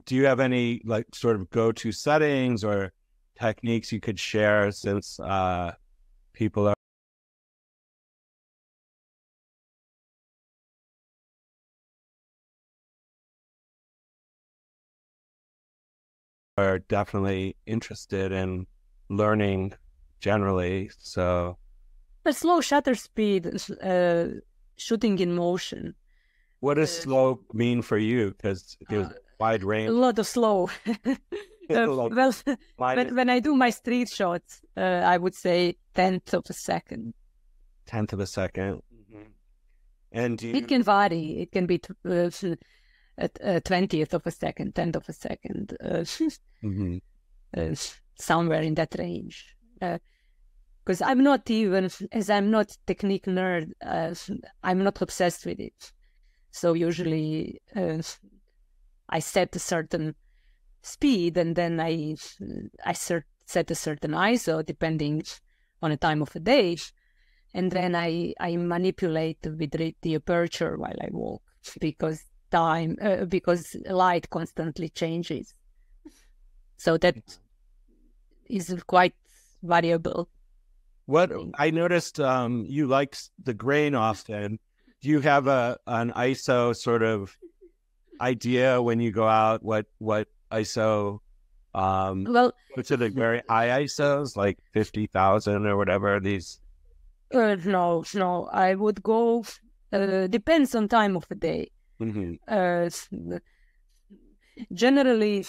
do you have any like sort of go-to settings or techniques you could share since people are definitely interested in learning generally? So A slow shutter speed, shooting in motion. what does slow mean for you? Because there's wide A range. lot of slow. Like Well, minus when I do my street shots, I would say tenth of a second. tenth of a second. And do you, It can vary. It can be at 20th of a second, 10th of a second, mhm. somewhere in that range. Because I'm not even, as I'm not technique nerd, I'm not obsessed with it. So usually I set a certain speed, and then I set a certain ISO depending on the time of the day, and then I manipulate with the aperture while I walk, because because light constantly changes, so that is quite variable. What I noticed, you liked the grain often. Do you have an ISO sort of idea when you go out? What ISO? Well, Which are the very high ISOs, like 50,000 or whatever? These. no, I would go. Depends on time of the day. Generally,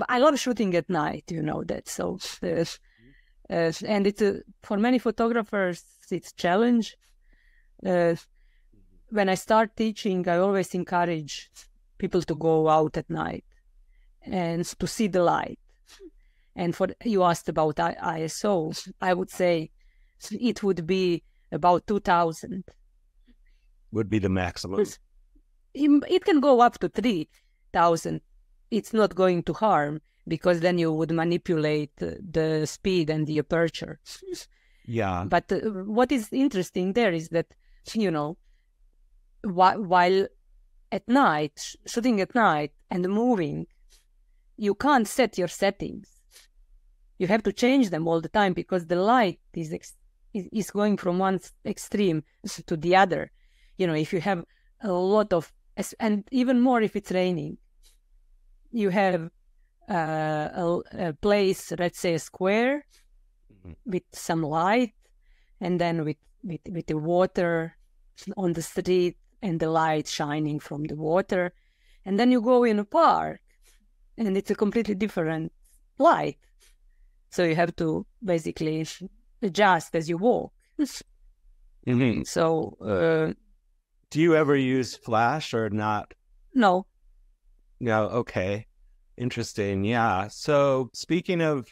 I love shooting at night, you know that. So, and it's for many photographers, it's a challenge. When I start teaching, I always encourage people to go out at night and to see the light. And you asked about ISO, I would say it would be about 2,000. Would be the maximum. It can go up to 3,000. It's not going to harm, because then you would manipulate the speed and the aperture. Yeah. But what is interesting there is that, while at night, shooting at night and moving, you can't set your settings. You have to change them all the time, because the light is going from one extreme to the other. If you have a lot of, and even more if it's raining, you have a place, let's say a square, with some light, and then with the water on the street and the light shining from the water. And then you go in a park and it's a completely different light. So you have to basically adjust as you walk. So, do you ever use flash or not? No. No. Okay. Interesting. Yeah. So speaking of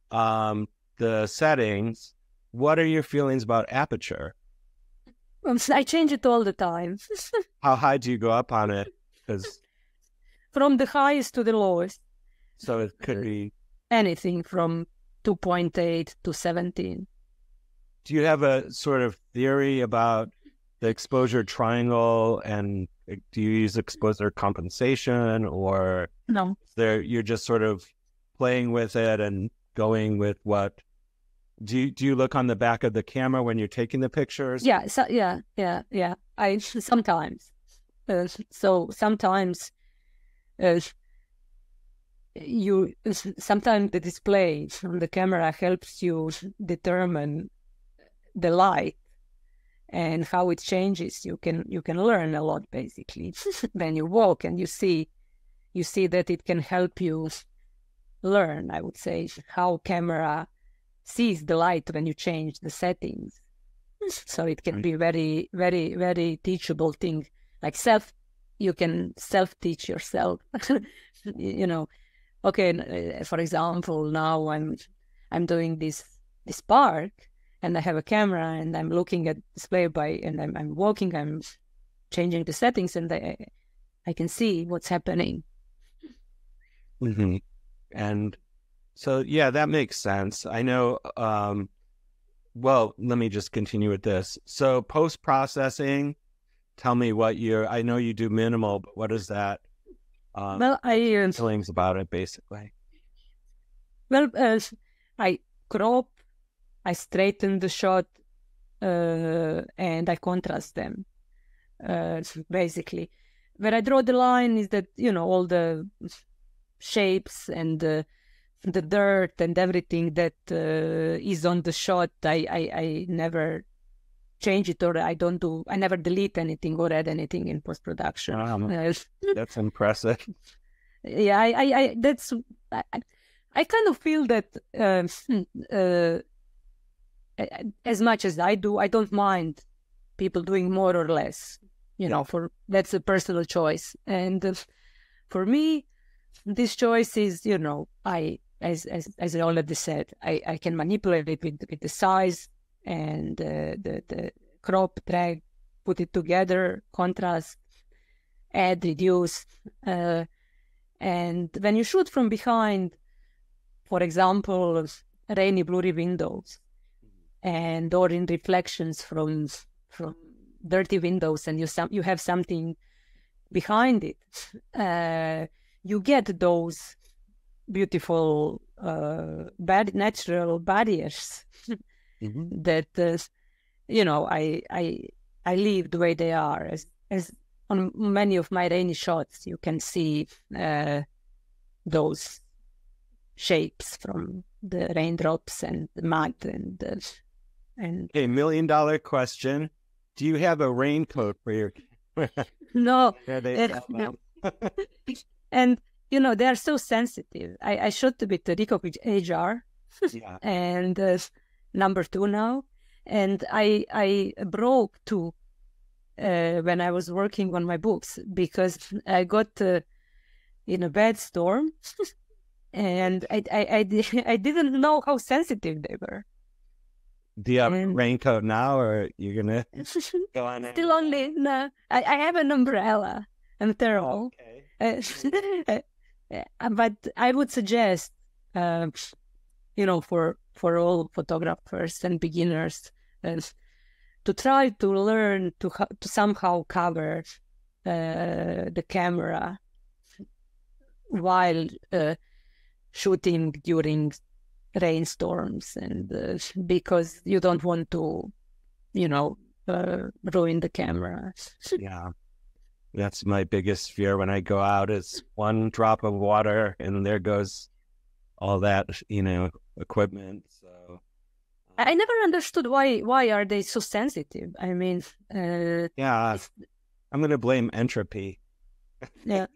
the settings, what are your feelings about aperture? I change it all the time. How high do you go up on it? Because from the highest to the lowest. So it could be anything from 2.8 to 17. Do you have a sort of theory about the exposure triangle, and do you use exposure compensation, or no? You're just sort of playing with it and going with what? Do you look on the back of the camera when you're taking the pictures? Yeah, yeah. I sometimes. So sometimes sometimes the display from the camera helps you determine the light and how it changes. You can learn a lot basically when you walk, and you see that it can help you learn, I would say, how camera sees the light when you change the settings. So it can be very, very, very teachable thing. Like you can self-teach yourself. Okay, for example, now I'm doing this park, and I have a camera, and I'm looking at display and I'm walking, I'm changing the settings, and I can see what's happening. Mm-hmm. And so, yeah, that makes sense. I know, well, let me just continue with this. So post-processing, tell me I know you do minimal, but what is that? Well, feelings about it, basically. Well, I crop, I straighten the shot, and I contrast them. Basically, where I draw the line is that all the shapes and the dirt and everything that is on the shot, I never change it, or I never delete anything or add anything in post-production. That's impressive. Yeah, I kind of feel that as much as I do, I don't mind people doing more or less. That's a personal choice. And for me, this choice is, as I already said, I can manipulate it with the size and the crop, drag, put it together, contrast, add, reduce. And when you shoot from behind, for example, rainy, blurry windows, or in reflections from dirty windows, and you have something behind it, you get those beautiful natural barriers that I leave the way they are. As on many of my rainy shots, you can see those shapes from the raindrops and the mud and Okay, $1 million question. Do you have a raincoat for your No. no. And they are so sensitive. I shot with the Ricoh HR Yeah. and number 2 now, and I broke 2 when I was working on my books, because I got in a bad storm and I didn't know how sensitive they were. Do you have a raincoat now, or you're gonna go on it? Still only no. I have an umbrella and thermal. Okay. But I would suggest, for all photographers and beginners, to try to learn to somehow cover the camera while shooting during rainstorms, and because you don't want to, ruin the camera. Yeah. That's my biggest fear when I go out, is one drop of water and there goes all that, equipment. So I never understood why are they so sensitive. I mean, yeah, I'm going to blame entropy. Yeah.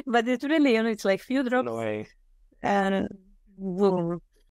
But it's really, it's like few drops. Annoying. And